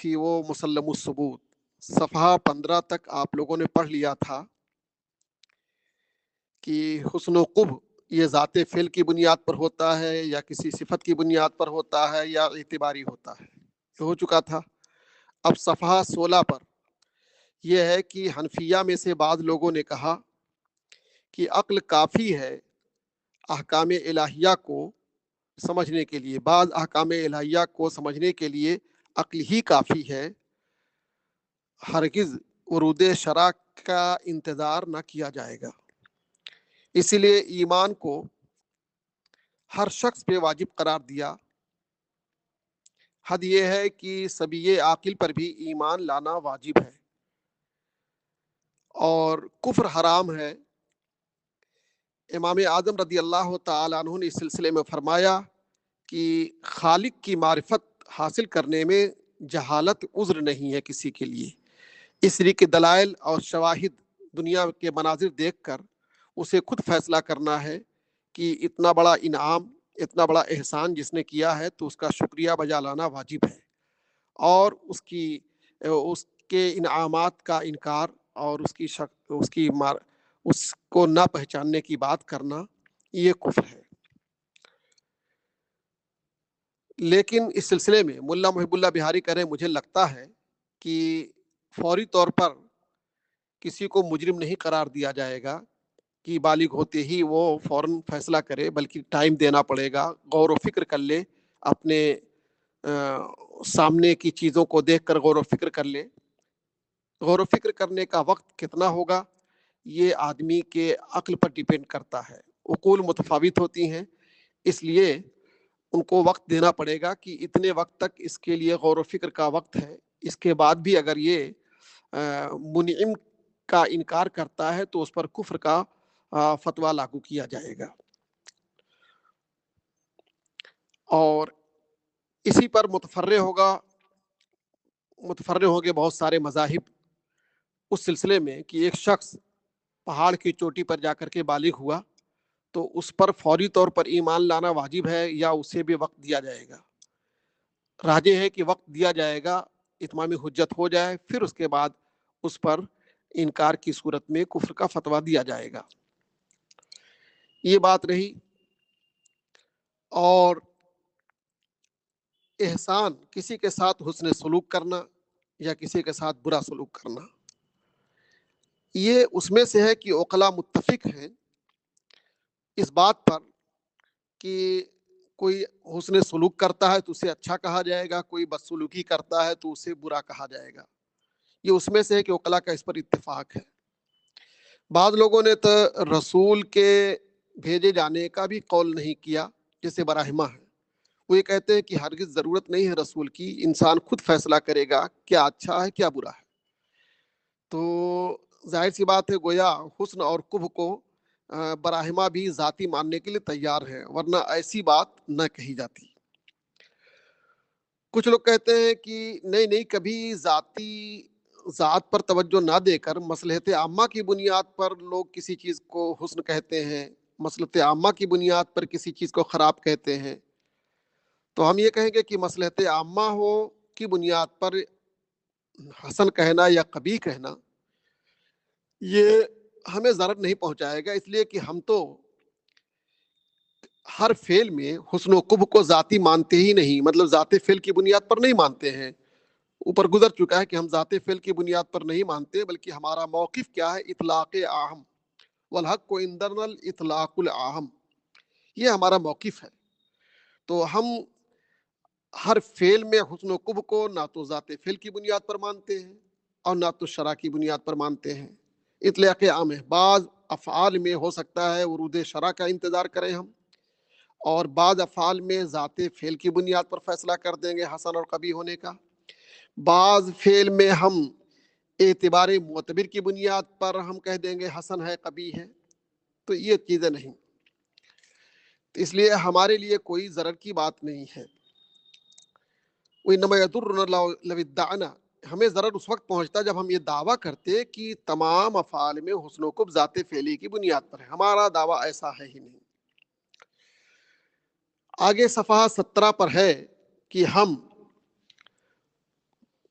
تھی وہ مسلم الثبوت، صفحہ 15 تک آپ لوگوں نے پڑھ لیا تھا کہ حسن و قبح یہ ذات فعل کی بنیاد پر ہوتا ہے یا کسی صفت کی بنیاد پر ہوتا ہے یا اعتباری ہوتا ہے، یہ ہو چکا تھا۔ اب صفحہ 16 پر یہ ہے کہ حنفیہ میں سے بعض لوگوں نے کہا کہ عقل کافی ہے احکام الہیہ کو سمجھنے کے لیے، بعض احکام الہیہ کو سمجھنے کے لیے عقل ہی کافی ہے، ہرگز ورود شرع کا انتظار نہ کیا جائے گا۔ اسی لیے ایمان کو ہر شخص پہ واجب قرار دیا۔ حد یہ ہے کہ سبی عاقل پر بھی ایمان لانا واجب ہے، اور کفر حرام ہے۔ امام اعظم رضی اللہ تعالیٰ عنہ نے اس سلسلے میں فرمایا کہ خالق کی معرفت حاصل کرنے میں جہالت عذر نہیں ہے کسی کے لیے، اس لیے کہ دلائل اور شواہد دنیا کے مناظر دیکھ کر اسے خود فیصلہ کرنا ہے کہ اتنا بڑا انعام، اتنا بڑا احسان جس نے کیا ہے تو اس کا شکریہ بجا لانا واجب ہے، اور اس کے انعامات کا انکار اور اس کو نہ پہچاننے کی بات کرنا یہ کفر ہے۔ لیکن اس سلسلے میں ملا محب اللہ بہاری کہہ رہے ہیں مجھے لگتا ہے کہ فوری طور پر کسی کو مجرم نہیں قرار دیا جائے گا کہ بالغ ہوتے ہی وہ فوراً فیصلہ کرے، بلکہ ٹائم دینا پڑے گا، غور و فکر کر لے، اپنے سامنے کی چیزوں کو دیکھ کر غور و فکر کر لے۔ غور و فکر کرنے کا وقت کتنا ہوگا یہ آدمی کے عقل پر ڈیپینڈ کرتا ہے، عقول متفاوت ہوتی ہیں، اس لیے ان کو وقت دینا پڑے گا کہ اتنے وقت تک اس کے لیے غور و فکر کا وقت ہے، اس کے بعد بھی اگر یہ منعم کا انکار کرتا ہے تو اس پر کفر کا فتویٰ لاگو کیا جائے گا۔ اور اسی پر متفرع ہوں گے بہت سارے مذاہب اس سلسلے میں کہ ایک شخص پہاڑ کی چوٹی پر جا کر کے بالغ ہوا تو اس پر فوری طور پر ایمان لانا واجب ہے یا اسے بھی وقت دیا جائے گا؟ راجح ہے کہ وقت دیا جائے گا، اتمام حجت ہو جائے، پھر اس کے بعد اس پر انکار کی صورت میں کفر کا فتویٰ دیا جائے گا۔ یہ بات رہی۔ اور احسان کسی کے ساتھ حسن سلوک کرنا یا کسی کے ساتھ برا سلوک کرنا، یہ اس میں سے ہے کہ عقلاء متفق ہیں اس بات پر کہ کوئی حسن سلوک کرتا ہے تو اسے اچھا کہا جائے گا، کوئی بدسلوکی کرتا ہے تو اسے برا کہا جائے گا۔ یہ اس میں سے ہے کہ عقلاء کا اس پر اتفاق ہے۔ بعض لوگوں نے تو رسول کے بھیجے جانے کا بھی قول نہیں کیا، جیسے براہمہ ہے، وہ یہ کہتے ہیں کہ ہرگز ضرورت نہیں ہے رسول کی، انسان خود فیصلہ کرے گا کیا اچھا ہے کیا برا ہے۔ تو ظاہر سی بات ہے گویا حسن اور قبح کو براہمہ بھی ذاتی ماننے کے لیے تیار ہے، ورنہ ایسی بات نہ کہی جاتی۔ کچھ لوگ کہتے ہیں کہ نہیں کبھی ذات پر توجہ نہ دے کر مصلحت عامہ کی بنیاد پر لوگ کسی چیز کو حسن کہتے ہیں، مصلحت عامہ کی بنیاد پر کسی چیز کو خراب کہتے ہیں۔ تو ہم یہ کہیں گے کہ مصلحت عامہ ہو کی بنیاد پر حسن کہنا یا قبیح کہنا یہ ہمیں ضرر نہیں پہنچائے گا، اس لیے کہ ہم تو ہر فعل میں حسن و قبح کو ذاتی مانتے ہی نہیں، مطلب ذات فعل کی بنیاد پر نہیں مانتے ہیں۔ اوپر گزر چکا ہے کہ ہم ذات فعل کی بنیاد پر نہیں مانتے، بلکہ ہمارا موقف کیا ہے؟ اطلاق عام، والحق عندنا الاطلاق العام، یہ ہمارا موقف ہے۔ تو ہم ہر فعل میں حسن و قبح کو نہ تو ذات فعل کی بنیاد پر مانتے ہیں اور نہ تو شرع کی بنیاد پر مانتے ہیں۔ اطلاق عام ہے، بعض افعال میں ہو سکتا ہے ورود شرع کا انتظار کریں ہم، اور بعض افعال میں ذات فعل کی بنیاد پر فیصلہ کر دیں گے حسن اور قبیح ہونے کا، بعض فعل میں ہم اعتبار معتبر کی بنیاد پر ہم کہہ دیں گے حسن ہے قبیح ہے۔ تو یہ چیزیں نہیں، تو اس لیے ہمارے لیے کوئی ضرر کی بات نہیں ہے۔ وَإِنَّمَا يَضُرُّنَا لَوِ ادَّعْنَا، ہمیں ضرر اس وقت پہنچتا جب ہم یہ دعویٰ کرتے کہ تمام افعال میں حسن و قبح ذات فعلی کی بنیاد پر ہے۔ ہمارا دعویٰ ایسا ہے ہی نہیں۔ آگے صفحہ 17 پر ہے کہ ہم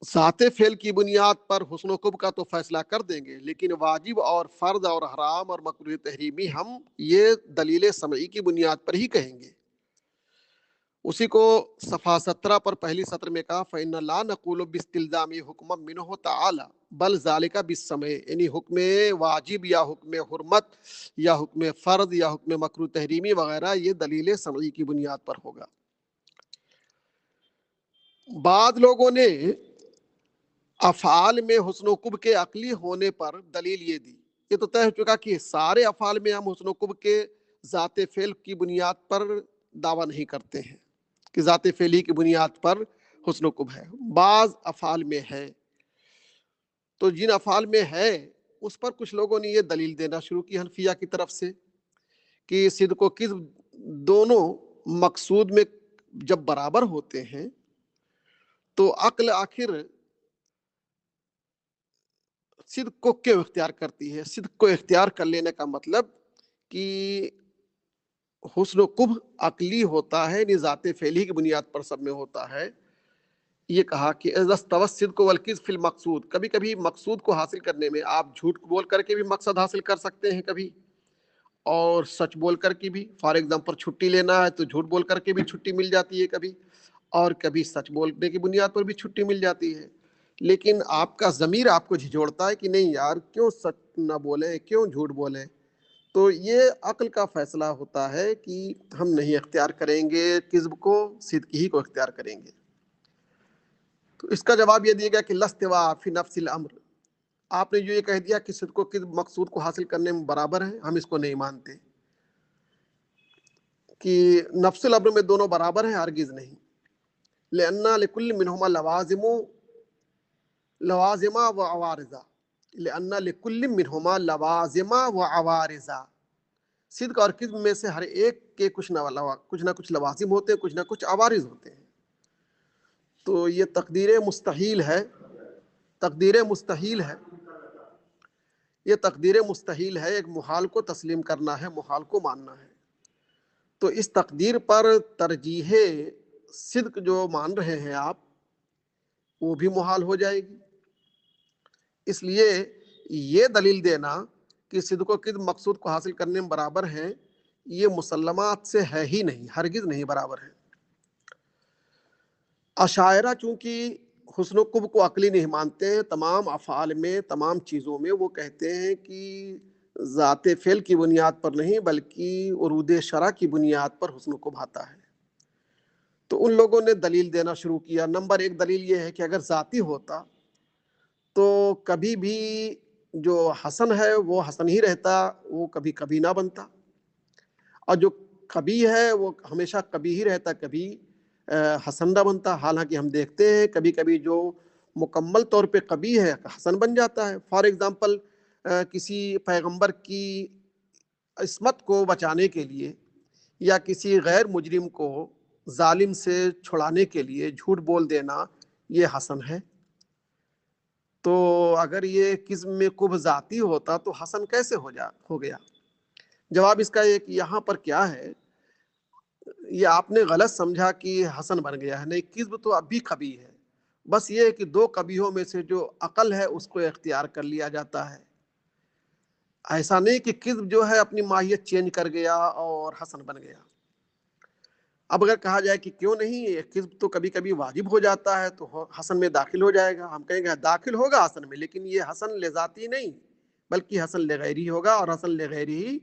ذات فعل کی بنیاد پر حسن و قبح کا تو فیصلہ کر دیں گے، لیکن واجب اور فرض اور حرام اور مکروہ تحریمی ہم یہ دلیل سمعی کی بنیاد پر ہی کہیں گے۔ اسی کو صفحہ 17 پر پہلی سطر میں کہا فَإِنَّ لَا نَقُولُ بِاسْتِلْزَامِ حُکْمًا مِّنْهُ تَعَالَى بل ذَلِكَ بِالسَّمْعِ، یعنی حکم واجب یا حکم حرمت یا حکم فرض یا حکم مکروہ تحریمی وغیرہ یہ دلیل سمعی کی بنیاد پر ہوگا۔ بعض لوگوں نے افعال میں حسن و قبح کے عقلی ہونے پر دلیل یہ دی، یہ تو طے ہو چکا کہ سارے افعال میں ہم حسن و قبح کے ذات فعل کی بنیاد پر دعویٰ نہیں کرتے ہیں کہ ذات فعلی کی بنیاد پر حسن و قبح ہے، بعض افعال میں ہے۔ تو جن افعال میں ہے اس پر کچھ لوگوں نے یہ دلیل دینا شروع کی حنفیہ کی طرف سے کہ صدق و کذب دونوں مقصود میں جب برابر ہوتے ہیں تو عقل آخر صدق کو کیوں اختیار کرتی ہے؟ صدق کو اختیار کر لینے کا مطلب کہ حسن و قبح عقلی ہوتا ہے، یعنی ذات فعلی کی بنیاد پر سب میں ہوتا ہے۔ یہ کہا کہ الصدق والکذب فی المقصود، کبھی کبھی مقصود کو حاصل کرنے میں آپ جھوٹ بول کر کے بھی مقصد حاصل کر سکتے ہیں کبھی، اور سچ بول کر کے بھی، فار ایگزامپل چھٹی لینا ہے تو جھوٹ بول کر کے بھی چھٹی مل جاتی ہے کبھی، اور کبھی سچ بولنے کی بنیاد پر بھی چھٹی مل جاتی ہے۔ لیکن آپ کا ضمیر آپ کو جھنجھوڑتا ہے کہ نہیں یار کیوں سچ نہ بولیں، کیوں جھوٹ بولیں، تو یہ عقل کا فیصلہ ہوتا ہے کہ ہم نہیں اختیار کریں گے کذب کو، صدق ہی کو اختیار کریں گے۔ تو اس کا جواب یہ دیا گیا کہ لاستواء فی نفس الامر، آپ نے جو یہ کہہ دیا کہ صدق و کذب مقصود کو حاصل کرنے میں برابر ہیں، ہم اس کو نہیں مانتے کہ نفس الامر میں دونوں برابر ہیں، ہرگز نہیں۔ لأن لكل منهما لوازم و عوارض، لأن لكل منهما لوازم و عوارض، صدق اور کذب میں سے ہر ایک کے کچھ نہ کچھ لوازم ہوتے ہیں، کچھ نہ کچھ عوارض ہوتے ہیں۔ تو یہ تقدیر مستحیل ہے، تقدیر مستحیل ہے، یہ تقدیر مستحیل ہے، ایک محال کو تسلیم کرنا ہے، محال کو ماننا ہے۔ تو اس تقدیر پر ترجیح صدق جو مان رہے ہیں آپ، وہ بھی محال ہو جائے گی۔ اس لیے یہ دلیل دینا کہ صدق و کذب مقصود کو حاصل کرنے میں برابر ہیں، یہ مسلمات سے ہے ہی نہیں، ہرگز نہیں برابر ہے۔ اشاعرہ چونکہ حسن و قبح کو عقلی نہیں مانتے ہیں، تمام افعال میں، تمام چیزوں میں وہ کہتے ہیں کہ ذات فعل کی بنیاد پر نہیں بلکہ ورود شرع کی بنیاد پر حسن و قبح آتا ہے۔ تو ان لوگوں نے دلیل دینا شروع کیا۔ نمبر ایک دلیل یہ ہے کہ اگر ذاتی ہوتا تو کبھی بھی جو حسن ہے وہ حسن ہی رہتا، وہ کبھی کبھی نہ بنتا، اور جو کبھی ہے وہ ہمیشہ کبھی ہی رہتا، کبھی حسن نہ بنتا۔ حالانکہ ہم دیکھتے ہیں کبھی کبھی جو مکمل طور پہ کبھی ہے حسن بن جاتا ہے۔ فار ایگزامپل کسی پیغمبر کی عصمت کو بچانے کے لیے یا کسی غیر مجرم کو ظالم سے چھڑانے کے لیے جھوٹ بول دینا، یہ حسن ہے۔ تو اگر یہ قسم میں قبح ذاتی ہوتا تو حسن کیسے ہو گیا؟ جواب اس کا ایک یہاں پر کیا ہے، یہ آپ نے غلط سمجھا کہ حسن بن گیا ہے، نہیں، قسم تو اب بھی کبھی ہے، بس یہ ہے کہ دو کبیوں میں سے جو عقل ہے اس کو اختیار کر لیا جاتا ہے۔ ایسا نہیں کہ قسم جو ہے اپنی ماہیت چینج کر گیا اور حسن بن گیا۔ اب اگر کہا جائے کہ کیوں نہیں، یہ قسم تو کبھی کبھی واجب ہو جاتا ہے تو حسن میں داخل ہو جائے گا، ہم کہیں گے داخل ہوگا حسن میں، لیکن یہ حسن لذاتی نہیں بلکہ حسن لغیری ہوگا، اور حسن لغیری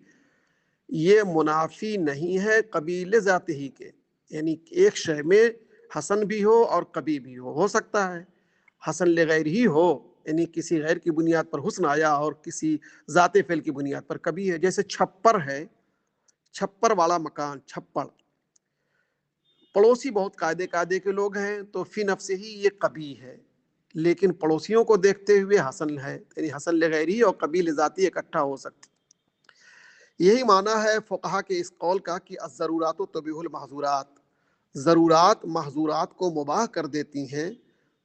یہ منافی نہیں ہے قبیل ذاتی ہی کے، یعنی ایک شے میں حسن بھی ہو اور کبھی بھی ہو سکتا ہے حسن لغیر ہی ہو، یعنی کسی غیر کی بنیاد پر حسن آیا اور کسی ذات فعل کی بنیاد پر کبھی ہے۔ جیسے چھپر ہے، چھپر والا مکان، چھپر، پڑوسی بہت قاعدے کے لوگ ہیں تو فی نفس ہی یہ کبھی ہے، لیکن پڑوسیوں کو دیکھتے ہوئے حسن ہے، یعنی حسن لغیری اور کبھی لذاتی اکٹھا ہو سکتے۔ یہی معنی ہے فقہا کے اس قول کا کہ الضرورات تبیح المحظورات، ضرورات محظورات کو مباح کر دیتی ہیں،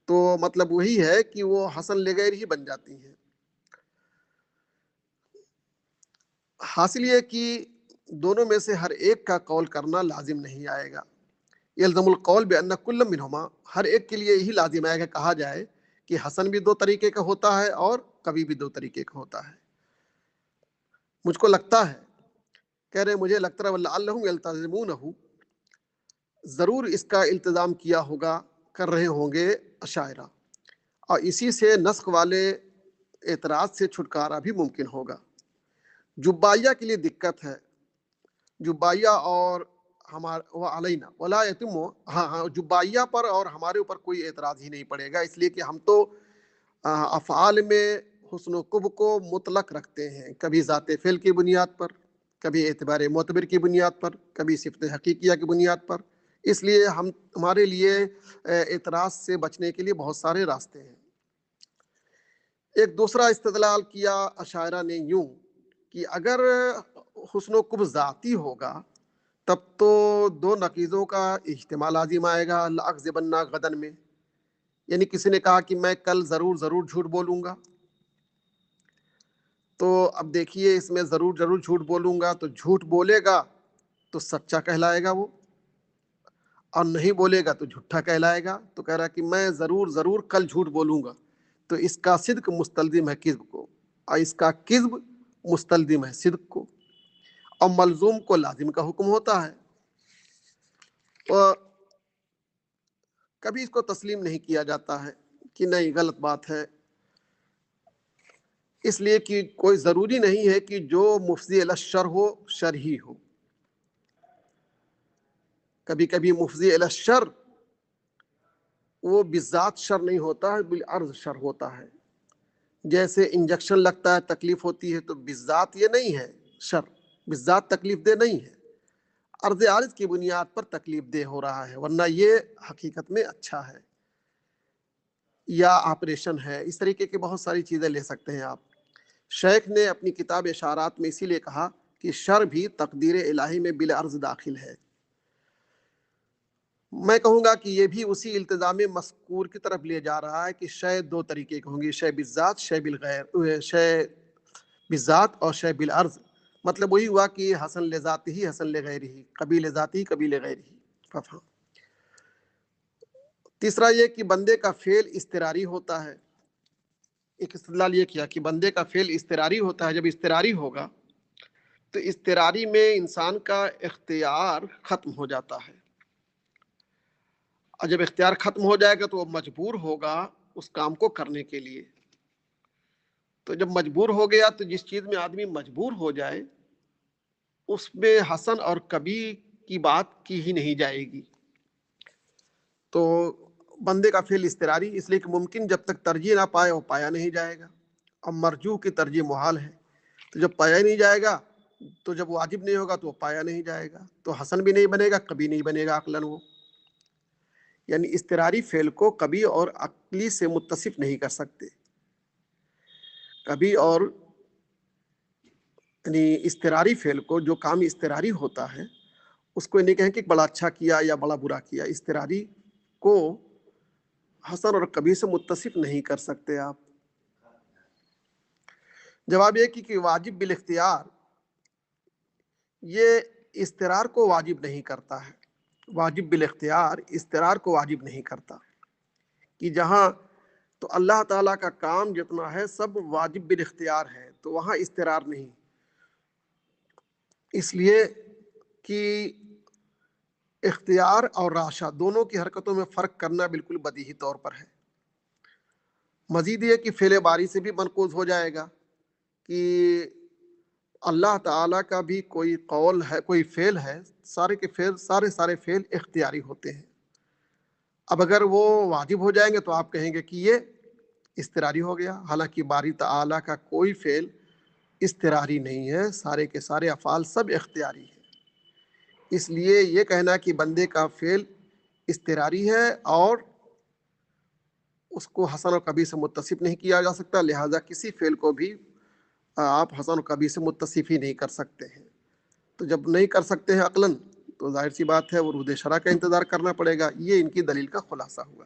تو مطلب وہی ہے کہ وہ حسن لغیر ہی بن جاتی ہیں۔ حاصل یہ کہ دونوں میں سے ہر ایک کا قول کرنا لازم نہیں آئے گا۔ یلزم القول بان کل منہما، ہر ایک کے لیے یہی لازم آئے گا کہا جائے کہ حسن بھی دو طریقے کا ہوتا ہے اور کبھی بھی دو طریقے کا ہوتا ہے. مجھ کو لگتا ہے، کہہ رہے مجھے لگتا ہے وَلَعَلَّهُمْ يَلْتَزِمُونَهُ، ضرور اس کا التزام کیا ہوگا، کر رہے ہوں گے اشاعرہ، اور اسی سے نسخ والے اعتراض سے چھٹکارا بھی ممکن ہوگا. جبائیہ کے لیے دقت ہے. جبائیہ اور ہمارا علینا ولا یتم، ہاں جبائیہ پر اور ہمارے اوپر کوئی اعتراض ہی نہیں پڑے گا، اس لیے کہ ہم تو افعال میں حسن و قبح کو مطلق رکھتے ہیں، کبھی ذات فعل کی بنیاد پر، کبھی اعتبار معتبر کی بنیاد پر، کبھی صفت حقیقیہ کی بنیاد پر. اس لیے ہمارے لیے اعتراض سے بچنے کے لیے بہت سارے راستے ہیں. ایک دوسرا استدلال کیا اشاعرہ نے یوں کہ اگر حسن و قبح ذاتی ہوگا تب تو دو نقیضوں کا اجتماع لازم آئے گا، لأکذبن غدن میں. یعنی کسی نے کہا کہ میں کل ضرور جھوٹ بولوں گا، تو اب دیکھیے اس میں ضرور جھوٹ بولوں گا، تو جھوٹ بولے گا تو سچا کہلائے گا وہ، اور نہیں بولے گا تو جھوٹا کہلائے گا. تو کہہ رہا کہ میں ضرور کل جھوٹ بولوں گا، تو اس کا صدق مستلزم ہے کذب کو، اور اس کا کذب مستلزم ہے صدق کو، اور ملزوم کو لازم کا حکم ہوتا ہے. اور کبھی اس کو تسلیم نہیں کیا جاتا ہے کہ نہیں غلط بات ہے، اس لیے کہ کوئی ضروری نہیں ہے کہ جو مفضی الی الشر ہو شر ہی ہو. کبھی کبھی مفضی الی الشر وہ بذات شر نہیں ہوتا ہے، بالعرض شر ہوتا ہے. جیسے انجیکشن لگتا ہے تکلیف ہوتی ہے، تو بذات یہ نہیں ہے شر، بذات تکلیف دہ نہیں ہے، عرض عارض کی بنیاد پر تکلیف دہ ہو رہا ہے، ورنہ یہ حقیقت میں اچھا ہے. یا آپریشن ہے، اس طریقے کی بہت ساری چیزیں لے سکتے ہیں آپ. شیخ نے اپنی کتاب اشارات میں اسی لیے کہا کہ شر بھی تقدیر الہی میں بالعرض داخل ہے. میں کہوں گا کہ یہ بھی اسی التزام مذکور کی طرف لے جا رہا ہے کہ شے دو طریقے کی ہوں گی، شے بالذات، شے بالغیر، شے بالذات اور شے بالعرض. مطلب وہی ہوا کہ حسن لذات ہی حسن لغیر ہی، کبھی لذاتی کبھی لغیر ہی. ففہم. تیسرا یہ کہ بندے کا فعل استراری ہوتا ہے. ایک استدلال یہ کیا کہ بندے کا فعل استراری ہوتا ہے. جب استراری ہوگا تو استراری میں انسان کا اختیار ختم ہو جاتا ہے، اور جب اختیار ختم ہو جائے گا تو وہ مجبور ہوگا اس کام کو کرنے کے لیے. تو جب مجبور ہو گیا تو جس چیز میں آدمی مجبور ہو جائے اس میں حسن اور کبھی کی بات کی ہی نہیں جائے گی. تو بندے کا فعل استراری اس لیے کہ ممکن جب تک ترجیح نہ پائے وہ پایا نہیں جائے گا. اب مرجوح کی ترجیح محال ہے، تو جب پایا نہیں جائے گا تو جب واجب نہیں ہوگا تو وہ پایا نہیں جائے گا، تو حسن بھی نہیں بنے گا، کبھی نہیں بنے گا عقلاً وہ. یعنی استراری فعل کو کبھی اور عقلی سے متصف نہیں کر سکتے. کبھی اور یعنی استراری فعل کو، جو کام استراری ہوتا ہے اس کو نہیں کہیں کہ بڑا اچھا کیا یا بڑا برا کیا. استراری کو حسن اور کبھی سے متصف نہیں کر سکتے آپ. جواب یہ کہ واجب بالاختیار یہ استرار کو واجب نہیں کرتا ہے. واجب بالاختیار استرار کو واجب نہیں کرتا، کہ جہاں تو اللہ تعالیٰ کا کام جتنا ہے سب واجب بالاختیار ہے، تو وہاں استرار نہیں. اس لیے کہ اختیار اور راشا دونوں کی حرکتوں میں فرق کرنا بالکل بدیہی طور پر ہے. مزید یہ کہ فعل باری سے بھی منقوض ہو جائے گا کہ اللہ تعالیٰ کا بھی کوئی قول ہے، کوئی فعل ہے، سارے کے فعل سارے فعل اختیاری ہوتے ہیں. اب اگر وہ واجب ہو جائیں گے تو آپ کہیں گے کہ یہ استراری ہو گیا، حالانکہ باری تعالیٰ کا کوئی فعل استراری نہیں ہے، سارے کے سارے افعال سب اختیاری ہیں. اس لیے یہ کہنا کہ بندے کا فعل استراری ہے اور اس کو حسن و کبھی سے متصف نہیں کیا جا سکتا، لہٰذا کسی فعل کو بھی آپ حسن و کبھی سے متصف ہی نہیں کر سکتے ہیں. تو جب نہیں کر سکتے ہیں عقلاً تو ظاہر سی بات ہے ورود شرع کا انتظار کرنا پڑے گا. یہ ان کی دلیل کا خلاصہ ہوا.